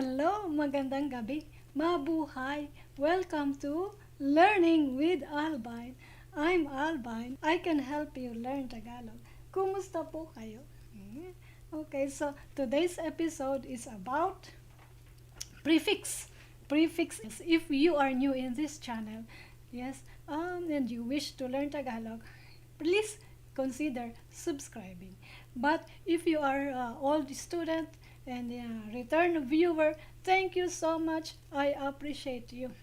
Hello, magandang gabi. Mabuhay. Welcome to Learning with Albine. I'm Albine. I can help you learn Tagalog. Kumusta po kayo? Okay, so today's episode is about prefix. Prefix is if you are new in this channel, yes, and you wish to learn Tagalog, please consider subscribing. But if you are an old student and return viewer, thank you so much. I appreciate you.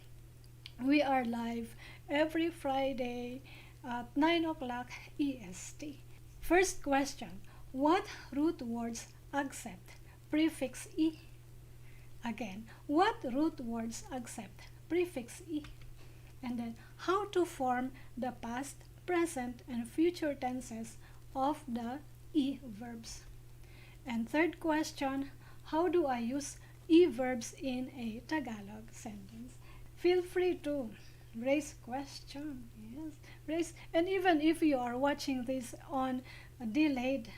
We are live every Friday at 9 o'clock EST. First question: what root words accept prefix E? Again, what root words accept prefix E? And then, how to form the past, present, and future tenses of the E verbs? And third question, how do I use E verbs in a Tagalog sentence? Feel free to raise question, yes, raise, and even if you are watching this on a delayed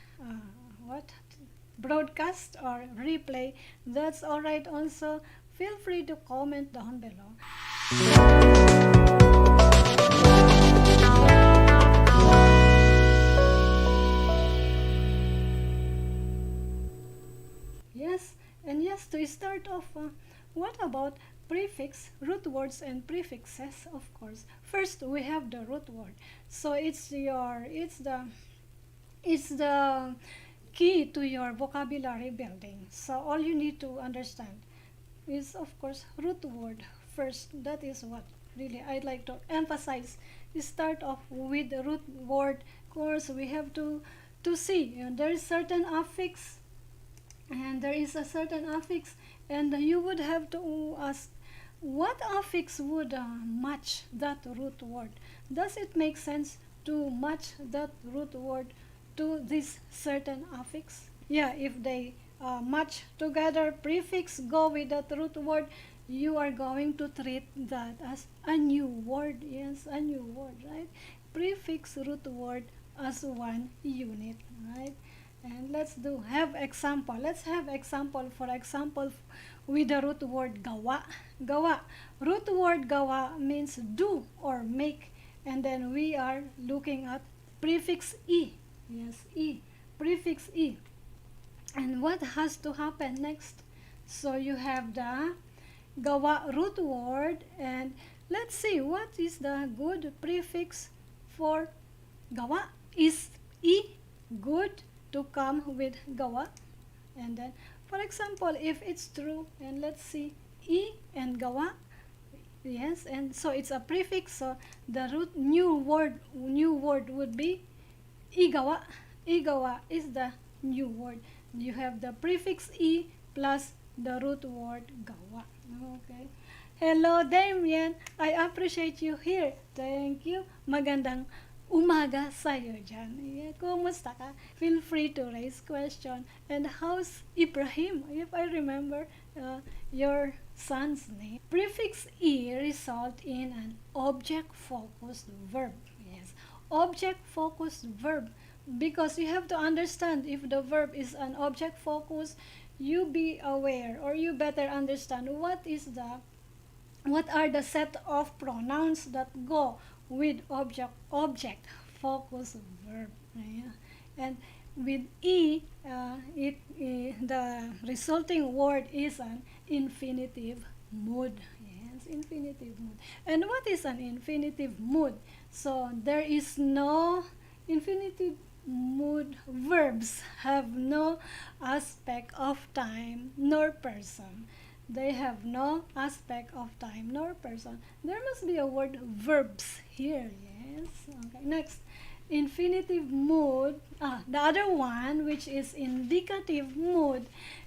broadcast or replay, that's all right also. Feel free to comment down below. Yes, and yes, to start off, what about prefix, root words, and prefixes? Of course, first we have the root word. So it's the key to your vocabulary building. So all you need to understand is, of course, root word first. That is what really I'd like to emphasize. Start off with the root word. Of course, we have to see there is certain affix, and there is a certain affix, and you would have to ask what affix would match that root word. Does it make sense to match that root word to this certain affix? Yeah, if they match together, prefix go with that root word, you are going to treat that as a new word. Yes, a new word, right? Prefix root word as one unit, right? And let's have example. Let's have example. For example, with the root word gawa. Gawa. Root word gawa means do or make. And then we are looking at prefix E. Yes, E. Prefix E. And what has to happen next? So you have the gawa root word, and let's see what is the good prefix for gawa. Is E good to come with gawa? And then, for example, if it's true, and let's see, E and gawa, yes, and so it's a prefix, so the root new word would be igawa. Igawa is the new word. You have the prefix E plus the root word gawa. Okay. Hello, Damien. I appreciate you here. Thank you. Magandang umaga sa'yo dyan. Yeah, kumusta ka? Feel free to raise question. And how's Ibrahim? If I remember your son's name. Prefix E result in an object-focused verb. Yes, object-focused verb. Because you have to understand, if the verb is an object-focused, you be aware, or you better understand what are the set of pronouns that go with object focus verb. Yeah. And with E, the resulting word is an infinitive mood. Yes, infinitive mood. And what is an infinitive mood? So there is no infinitive mood. Verbs have no aspect of time nor person. They have no aspect of time nor person. There must be a word verbs here. Yes. Okay. Next, infinitive mood. The other one, which is indicative mood,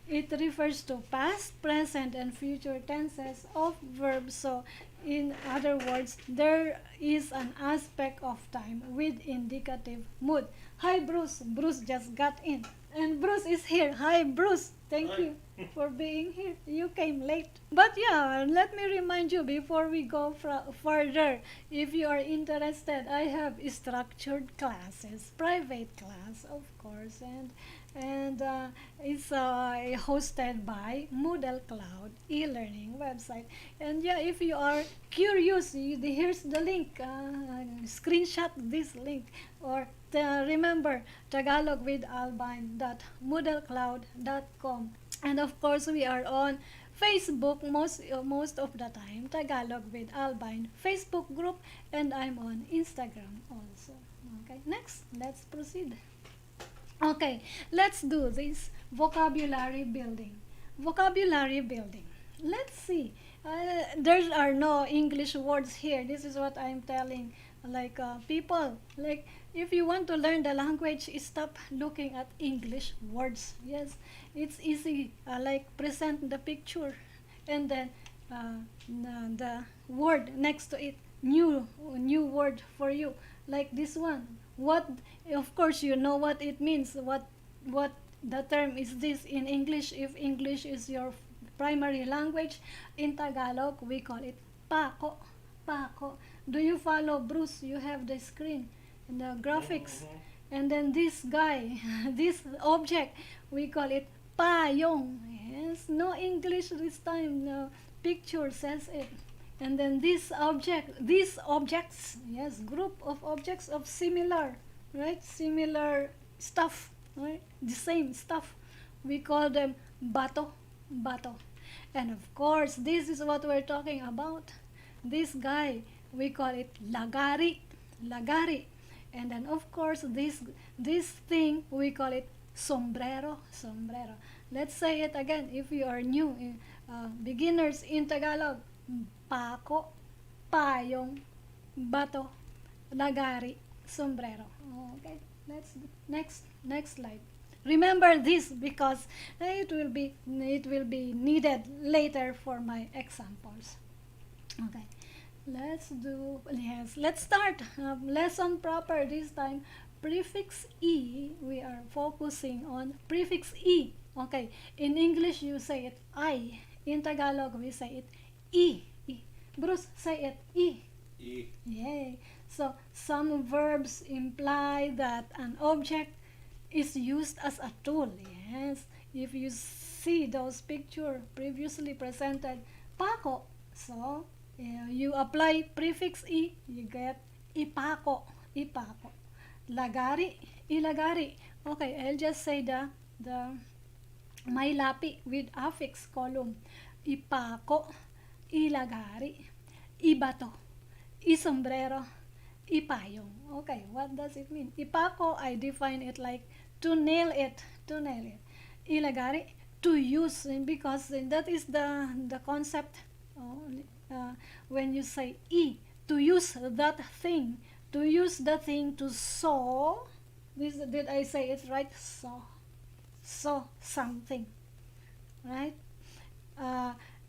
it refers to past, present, and future tenses of verbs. So, in other words, there is an aspect of time with indicative mood. Hi, Bruce. Bruce just got in. And Bruce is here. Hi, Bruce. Thank you for being here. You came late. But yeah, let me remind you before we go further. If you are interested, I have structured classes, private class, of course, and and it's hosted by Moodle Cloud e-learning website. And yeah, if you are curious, here's the link. Screenshot this link, or remember Tagalog with albine.moodlecloud.com. And of course, we are on Facebook most of the time. Tagalog with Albine Facebook group, and I'm on Instagram also. Okay, next, let's proceed. Okay, let's do this vocabulary building. Vocabulary building. Let's see. There are no English words here. This is what I'm telling, like people. Like, if you want to learn the language, stop looking at English words. Yes, it's easy. Like, present the picture, and then the word next to it. New word for you. Like this one. What? Of course, you know what it means. What the term is this in English? If English is your primary language, in Tagalog we call it pako. Pako. Do you follow, Bruce? You have the screen and the graphics. And then this guy, this object, we call it payong. Yes, no English this time. No picture says it. And then this object, these objects, yes, group of objects of similar, right, similar stuff, right, the same stuff, we call them bato. Bato. And of course, this is what we're talking about. This guy, we call it lagari. Lagari. And then of course, this thing, we call it sombrero. Sombrero. Let's say it again if you are new, beginners in Tagalog. Pako, payong, bato, lagari, sombrero. Okay, let's next slide. Remember this because it will be needed later for my examples. Okay, let's start lesson proper this time. Prefix E, we are focusing on prefix E. Okay, in English you say it I. In Tagalog we say it E. Bruce, say it. E. E. Yay. So some verbs imply that an object is used as a tool. Yes. If you see those pictures previously presented, pako. So you apply prefix E, you get ipako. Ipako. Lagari. Ilagari. Okay, I'll just say the may lapi with affix column. Ipako. Ilagari, ibato, isombrero, ipayong. Okay, what does it mean? Ipako, I define it like to nail it, to nail it. Ilagari, to use, because that is the concept when you say I, to use that thing, to use the thing to saw. Did I say it right? Saw something, right?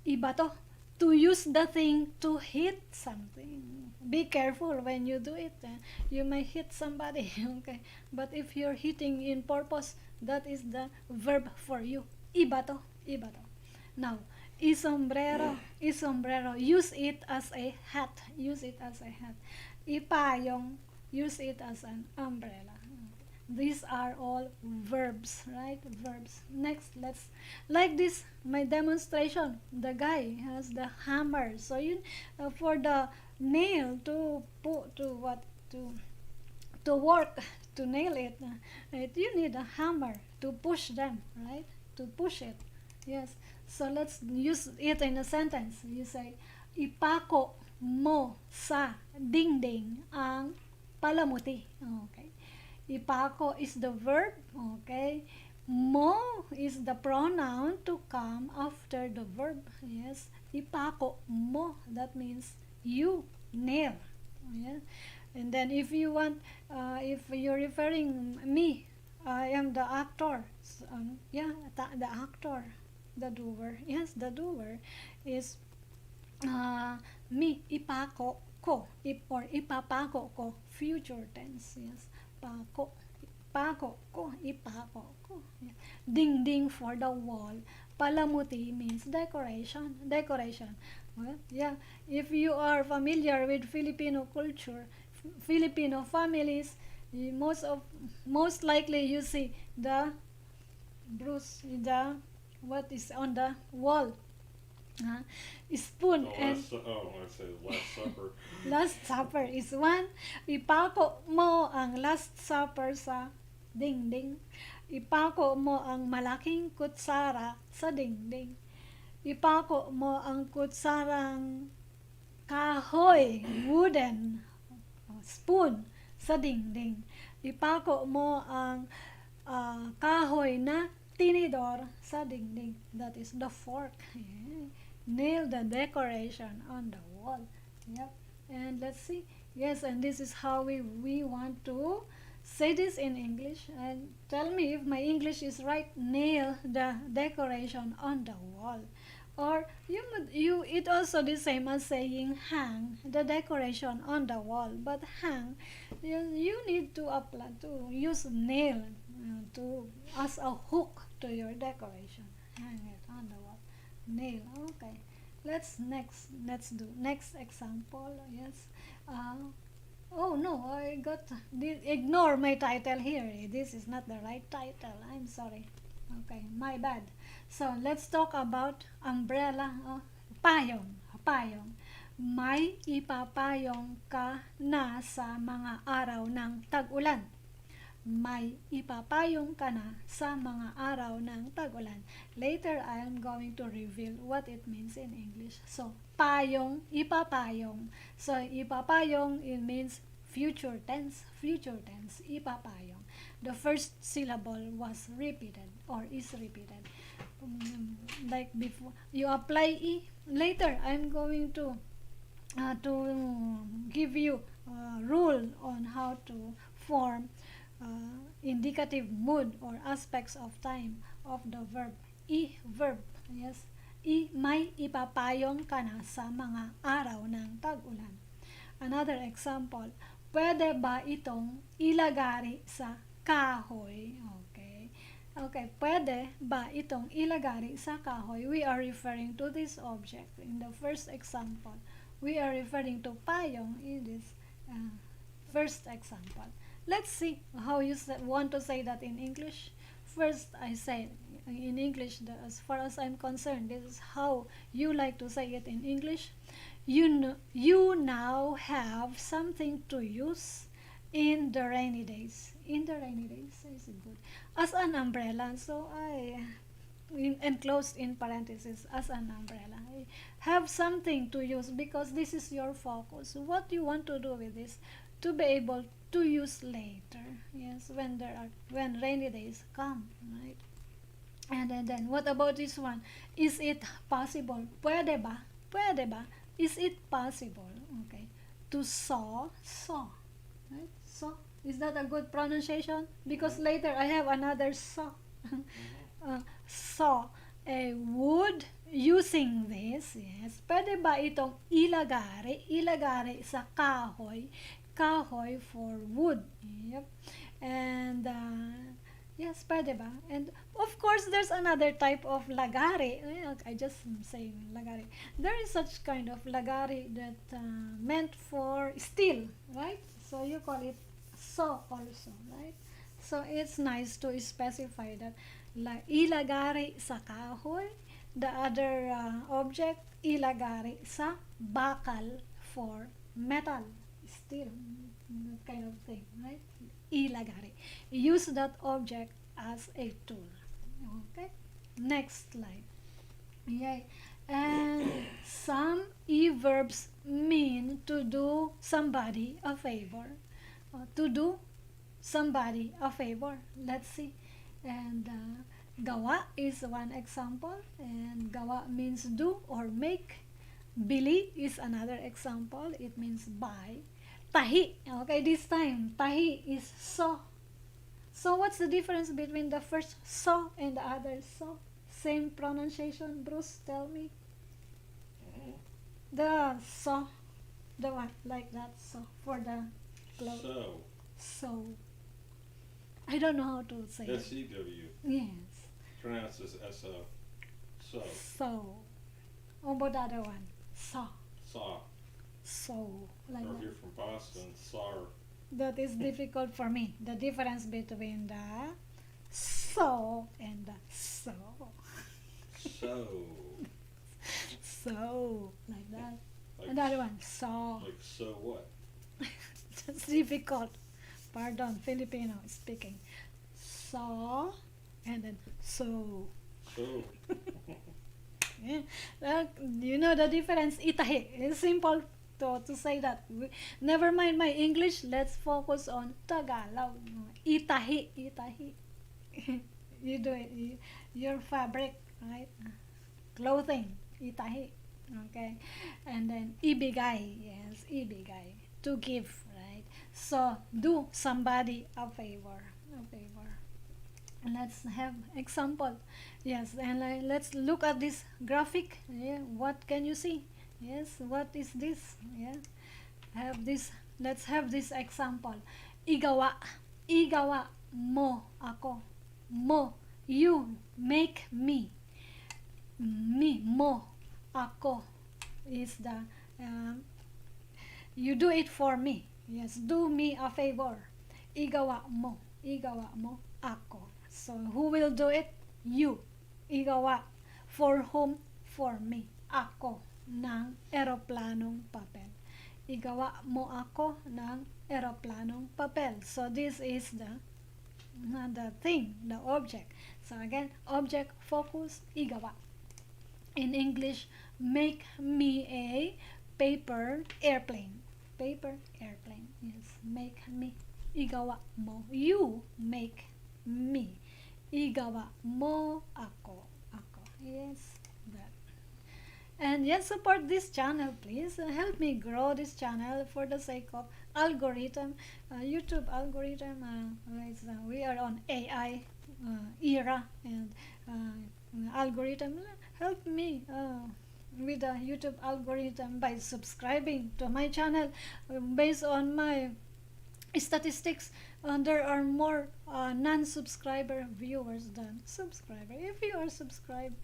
Ibato, to use the thing to hit something. Be careful when you do it. You may hit somebody, okay? But if you're hitting in purpose, that is the verb for you. Ibato, ibato. Now, isombrero, isombrero. Use it as a hat. Use it as a hat. Ipayong, use it as an umbrella. These are all verbs, right? Verbs. Next, let's, like this, my demonstration. The guy has the hammer. So you, for the nail to put to work, to nail it, you need a hammer to push them, right? To push it. Yes. So let's use it in a sentence. You say, ipako mo sa dingding ang palamuti. Okay. Ipako is the verb, okay? Mo is the pronoun to come after the verb. Yes, ipako mo. That means you nail. Yeah? And then if you want, if you're referring me, I am the actor. So, yeah, the actor, the doer. Yes, the doer is me. Ipako ko, or ipapako ko. Future tense. Yes. Pako, pako ko, ipako ko. Ding ding for the wall. Palamuti means decoration. Decoration. Well, yeah. If you are familiar with Filipino culture, Filipino families, most likely you see the Bruce, what is on the wall? Uh, spoon and I say Last Supper. Last Supper is one. Ipako mo ang Last Supper sa dingding. Ipako mo ang malaking kutsara sa dingding. Ipako mo ang kutsarang kahoy, wooden spoon sa dingding. Ipako mo ang kahoy na tinidor sa dingding. That is the fork. Yeah. Nail the decoration on the wall. Yep. And let's see. Yes, and this is how we want to say this in English. And tell me if my English is right. Nail the decoration on the wall. Or it also the same as saying hang the decoration on the wall. But hang, you need to apply to use nail to as a hook to your decoration. Hang it on the wall. Nail. Okay. Let's do next example. Yes. Oh no, ignore my title here. This is not the right title. I'm sorry. Okay, my bad. So let's talk about umbrella. Payong. May ipapayong ka na sa mga araw ng tag-ulan. May ipapayong ka na sa mga araw ng tag-ulan. Later, I am going to reveal what it means in English. So, payong, ipapayong. So, ipapayong, it means future tense, ipapayong. The first syllable was repeated or is repeated. Like before, you apply e. Later, I'm going to give you a rule on how to form indicative mood or aspects of time of the verb. Verb. Yes. May ipapayong ka na sa mga araw ng tag-ulan. Another example, pwede ba itong ilagari sa kahoy? Okay, pwede ba itong ilagari sa kahoy? We are referring to this object. In the first example, we are referring to payong in this first example. Let's see how you want to say that in English. First, I say in English, as far as I'm concerned, this is how you like to say it in English. You now have something to use in the rainy days. In the rainy days is good. As an umbrella. So I enclosed in parentheses as an umbrella. I have something to use because this is your focus. What you want to do with this to be able to use later. Yes, when rainy days come, right? And then what about this one? Is it possible? Pwede ba? Is it possible? Okay. To saw. Right? Saw. Is that a good pronunciation? Because later I have another saw. Saw a wood using this. Yes. Pwede ba itong ilagari sa kahoy? Kahoy for wood. Yep. And yes, pwede ba? And of course, there's another type of lagari. I just say lagari. There is such kind of lagari that meant for steel, right? So you call it saw also, right? So it's nice to specify that ilagari sa kahoy. The other object, ilagari sa bakal for metal, steel, that kind of thing, right? Ilagari. Use that object as a tool. Okay. Next slide. Yay. And some verbs mean to do somebody a favor. To do somebody a favor. Let's see. And gawa is one example. And gawa means do or make. Bili is another example. It means buy. Tahi. Okay, this time, tahi is so. So what's the difference between the first so and the other so? Same pronunciation, Bruce, tell me. The so, the one like that, so, for the clothes. So. I don't know how to say it. S-E-W. Yes. Pronounces S-O. So. So. How about the other one? So. So. Like Or if that. you're from Boston, SAR. That is difficult for me. The difference between the so so, and so. So, So, like that. like, Another one, so. like so what? That's difficult. Pardon, Filipino speaking. So, and then so. So, Yeah. You know the difference? Itahi. It's simple to say that. Never mind my English. Let's focus on Tagalog. Itahi. Itahi. You do it. Your fabric, right? Clothing. Itahi. Okay. And then ibigay. Yes, ibigay. To give, right? So do somebody a favor. A favor. Let's have example. Yes, and let's look at this graphic. Yeah, what can you see? Yes, what is this? Yeah, have this. Let's have this example. Igawa, igawa mo ako. Mo, you make me. Me, mo, ako is the you do it for me. Yes, do me a favor. Igawa mo ako. So who will do it? You. Igawa. For whom? For me. Ako ng eroplanong papel. Igawa mo ako ng eroplanong papel. So this is the thing, the object. So again, object, focus, igawa. In English, make me a paper airplane. Paper airplane. Yes, make me. Igawa mo. You make me. Igawa mo ako. Ako. Yes, that. And yes, support this channel, please. Help me grow this channel for the sake of algorithm, YouTube algorithm. We are on AI era, and algorithm help me with the YouTube algorithm by subscribing to my channel. Based on my statistics, there are more non-subscriber viewers than subscriber. If you are subscribed,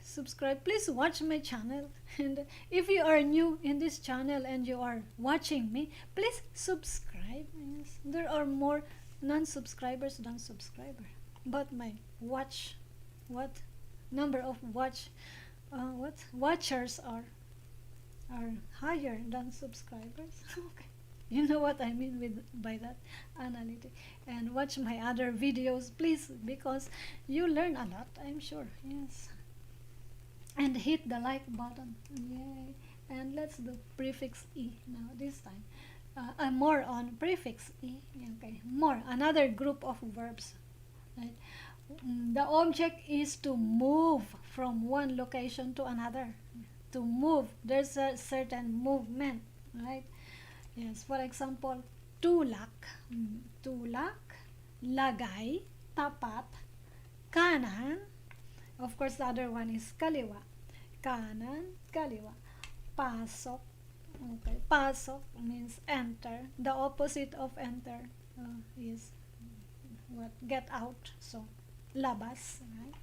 subscribe, please watch my channel. And if you are new in this channel and you are watching me, please subscribe. Yes, there are more non-subscribers than subscriber, but my number of watchers are higher than subscribers. Okay, you know what I mean by that analytic. And watch my other videos, please, because you learn a lot, I'm sure. Yes, and hit the like button. Yay. And let's do prefix e now, this time more on prefix e. Okay, more, another group of verbs, right? The object is to move from one location to another. To move, there's a certain movement, right? Yes, for example, tulak, lagay, tapat, kanan. Of course, the other one is kaliwa. Kanan, kaliwa. Pasok. Okay, pasok means enter. The opposite of enter is what? Get out. So, labas. Right?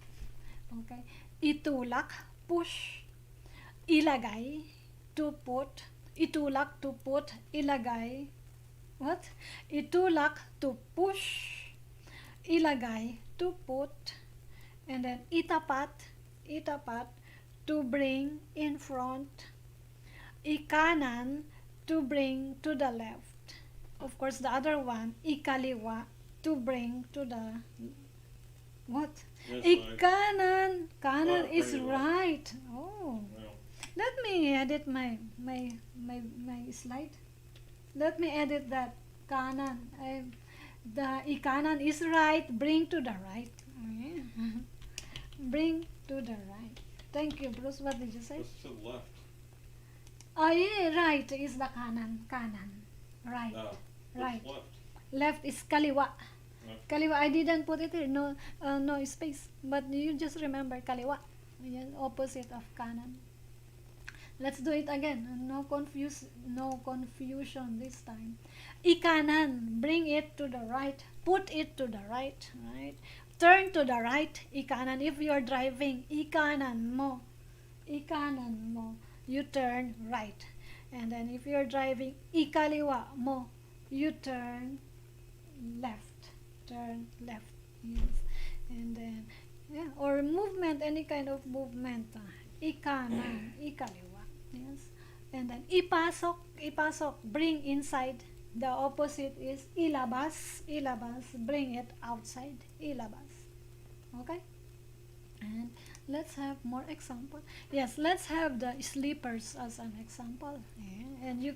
Okay. Itulak, push. Ilagay, to put. Itulak, to put. Ilagay, what? Itulak, to push. Ilagay, to put. And then itapat, to bring in front. Ikanan, to bring to the left. Of course, the other one, ikaliwa, to bring to the what? Yes, Ikanan. Kanan is pretty well. right. Oh. Well, Let me edit my slide. Let me edit that. Kanan. The ikanan is right. Bring to the right. Okay. Bring to the right. Thank you, Bruce. What did you say? what's to the left? Oh, yeah, right is the kanan. Kanan. Right. What's Right. left? Left is kaliwa. Left. Kaliwa, I didn't put it here. No, no space. But you just remember kaliwa. Yan, opposite of kanan. Let's do it again. No confusion this time. Ikanan, bring it to the right. Put it to the right. Right. Turn to the right. Ikanan. If you are driving, ikanan mo. Ikanan mo. You turn right. And then if you are driving, ikaliwa mo. You turn left. Turn left. Yes. And then, yeah, or movement, any kind of movement. Ikanan, ikaliwa. Yes. And then, ipasok, ipasok, bring inside. The opposite is ilabas, ilabas, bring it outside, ilabas. Okay? And let's have more example. Yes, let's have the sleepers as an example. Yeah. And you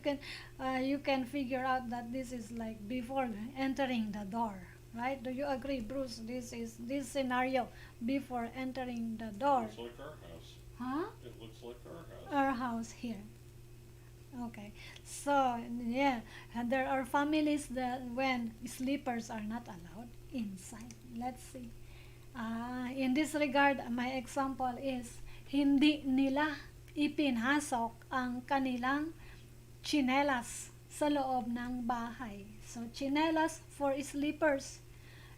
can figure out that this is like before entering the door, right? Do you agree, Bruce? This is this scenario before entering the door. Looks like our house. Huh? It looks like our house. Our house here. Okay. So yeah, and there are families that when sleepers are not allowed inside. Let's see. In this regard, my example is, hindi nila ipinasok ang kanilang tsinelas sa loob ng bahay. So, tsinelas for sleepers.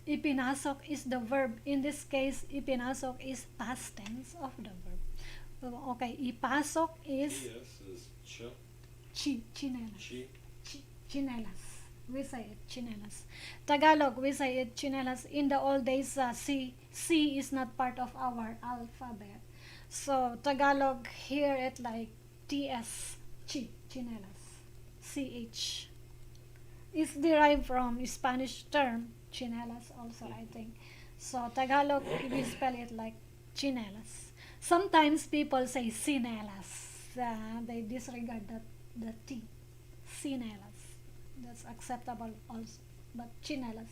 Ipinasok is the verb. In this case, ipinasok is past tense of the verb. Okay, ipasok is Yes is chinelas. chi. Chinelas. We say it chinelas. Tagalog, we say it chinelas. In the old days, C is not part of our alphabet. So Tagalog hear it like TS, chinelas. CH. It's derived from Spanish term chinelas also, I think. So Tagalog, we spell it like chinelas. Sometimes people say sinelas. They disregard the T. Sinelas. That's acceptable also. But chinelas.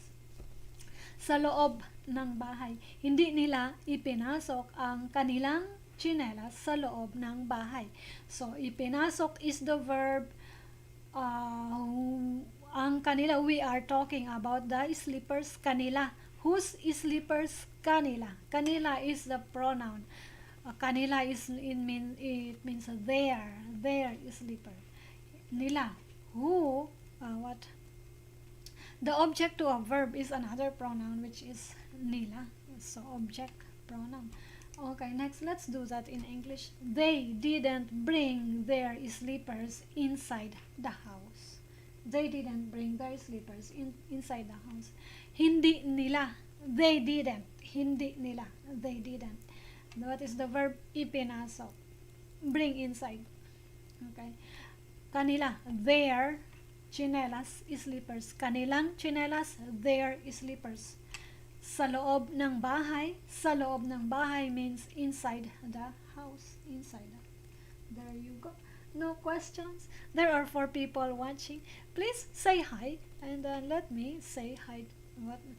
Sa loob ng bahay. Hindi nila ipinasok ang kanilang chinelas sa loob ng bahay. So, ipinasok is the verb. Ang kanila, we are talking about the sleepers, kanila. Whose sleepers? Kanila. Kanila is the pronoun. Kanila is it means their sleeper. Nila. Who? What? The object to a verb is another pronoun, which is nila. So object pronoun. Okay, next let's do that in English. They didn't bring their sleepers inside the house. They didn't bring their sleepers inside the house. Hindi nila. They didn't. Hindi nila. They didn't. What is the verb? Ipinasok. Bring inside. Okay. Kanila. Their chinelas, sleepers. Kanilang chinelas, their sleepers. Sa loob ng bahay. Sa loob ng bahay means inside the house. Inside. There you go. No questions? There are 4 people watching. Please say hi and then let me say hi.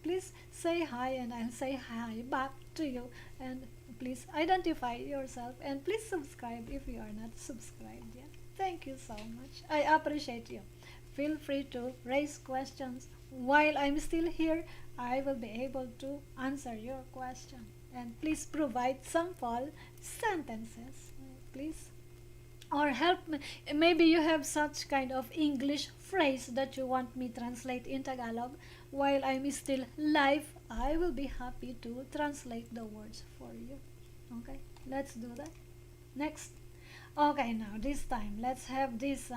Please say hi and I'll say hi back to you. And please identify yourself and please subscribe if you are not subscribed yet. Thank you so much. I appreciate you. Feel free to raise questions. While I'm still here, I will be able to answer your question. And please provide sample sentences. Please. Or help me. Maybe you have such kind of English phrase that you want me translate in Tagalog. While I'm still live, I will be happy to translate the words for you. Okay, let's do that. Next. Okay, now this time let's have this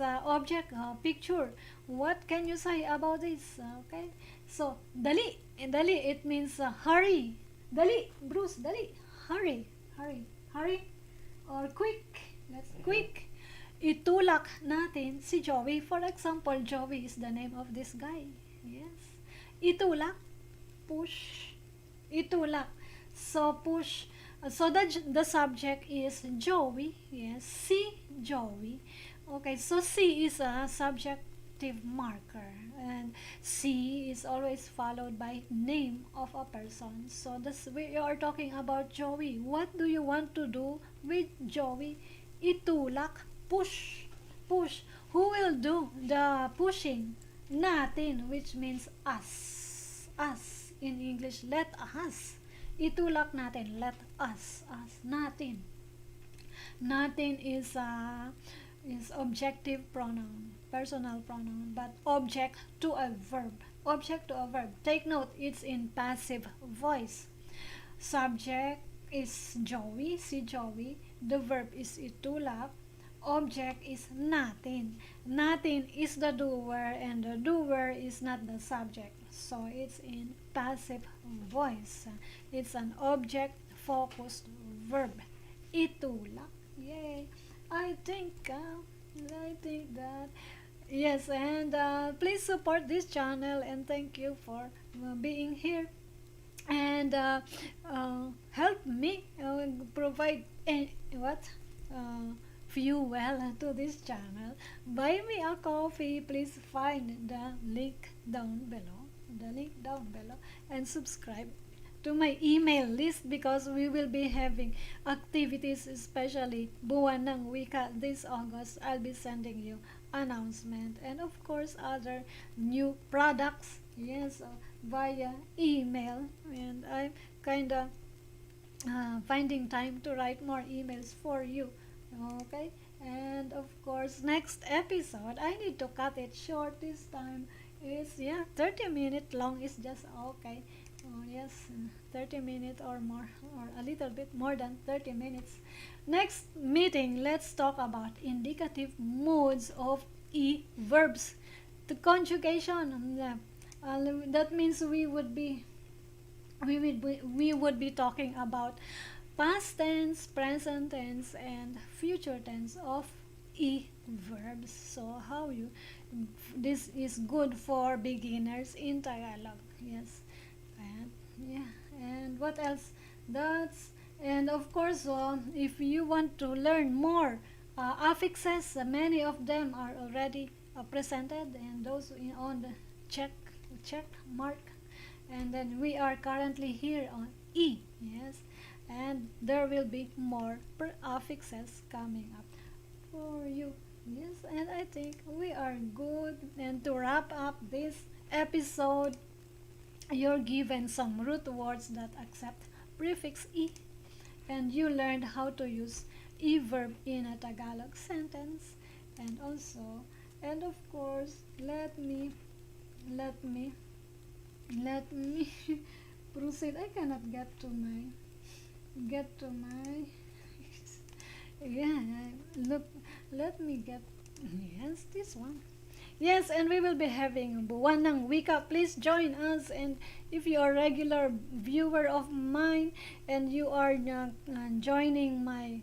object picture. What can you say about this? Okay, so dali, dali it means hurry. Dali, Bruce, dali, hurry, hurry, hurry, or quick. Let's quick. Itulak natin si Joey. For example, Joey is the name of this guy. Yes. Itulak, push. Itulak. So push. So the subject is Joey. Yes, si Joey. Okay, so C is a subjective marker and C is always followed by name of a person. So this we are talking about Joey. What do you want to do with Joey? Itulak, push, push. Who will do the pushing? Natin, which means us. Us in English, let us. Itulak natin, let us, natin. Natin is objective pronoun, personal pronoun, but object to a verb. Object to a verb. Take note, it's in passive voice. Subject is Joey, si Joey. The verb is itulak. Object is natin. Natin is the doer and the doer is not the subject. So it's in passive voice. It's an object-focused verb. Itulak. Yay! I think, I think that yes, and please support this channel and thank you for being here and help me provide what fuel to this channel. Buy me a coffee. Please find the link down below. The link down below and subscribe to my email list because we will be having activities, especially Buwan ng Wika this August. I'll be sending you announcement and of course other new products, yes, via email, and I'm kinda finding time to write more emails for you. Okay, and of course next episode I need to cut it short this time. Is, yeah, 30-minute long is just okay. Oh, yes, 30 minutes or more, or a little bit more than 30 minutes. Next meeting, let's talk about indicative modes of verbs. The conjugation, that means we would be talking about past tense, present tense, and future tense of verbs. So how you, this is good for beginners in Tagalog. Yes, and yeah, and what else? That's, and of course, if you want to learn more affixes, many of them are already presented, and those on the check mark, and then we are currently here on yes, and there will be more affixes coming up for you. Yes, and I think we are good. And to wrap up this episode, you're given some root words that accept prefix e, and you learned how to use verb in a Tagalog sentence. And also, and of course, let me proceed. I cannot get to my yeah, look, let me get, yes, this one. Yes, and we will be having Buwan ng Wika. Please join us, and if you are a regular viewer of mine and you are joining my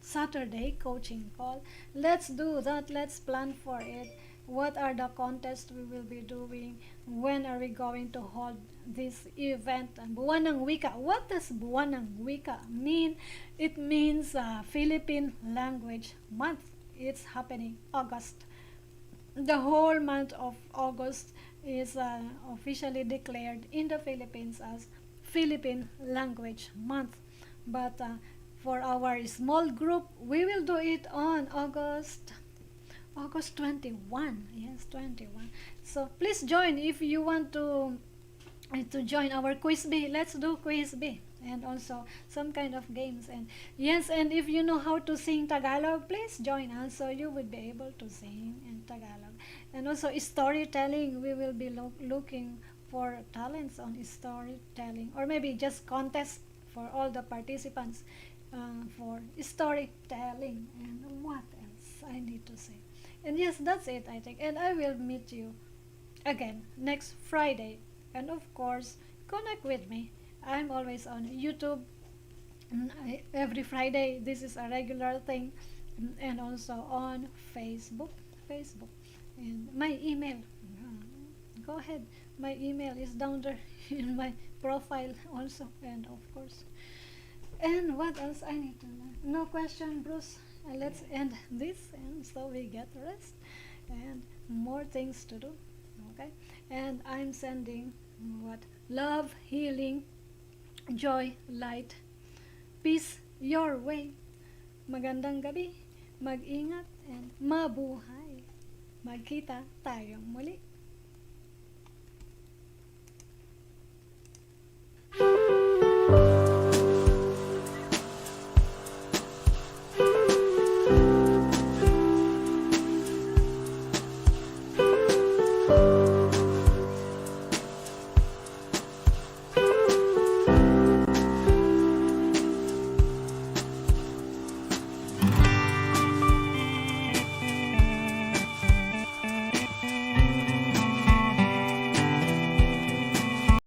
Saturday coaching call, let's do that. Let's plan for it. What are the contests we will be doing? When are we going to hold this event? Buwan ng Wika. What does Buwan ng Wika mean? It means Philippine Language Month. It's happening August. The whole month of August is officially declared in the Philippines as Philippine Language Month. But for our small group, we will do it on August 21. Yes, 21. So please join if you want to join our quiz B. Let's do quiz B, and also some kind of games. And yes, and if you know how to sing Tagalog, please join us so you would be able to sing in Tagalog. And also storytelling, we will be looking for talents on storytelling, or maybe just contest for all the participants for storytelling. And what else I need to say? And yes, that's it, I think. And I will meet you again next Friday. And of course, connect with me. I'm always on YouTube. Every Friday, this is a regular thing. And also on Facebook. And my email. Go ahead. My email is down there in my profile also. And of course. And what else I need to learn? No question, Bruce. Let's end this, and so we get rest and more things to do. Okay, and I'm sending love, healing, joy, light, peace your way. Magandang gabi, mag-ingat, and mabuhay. Magkita tayong muli.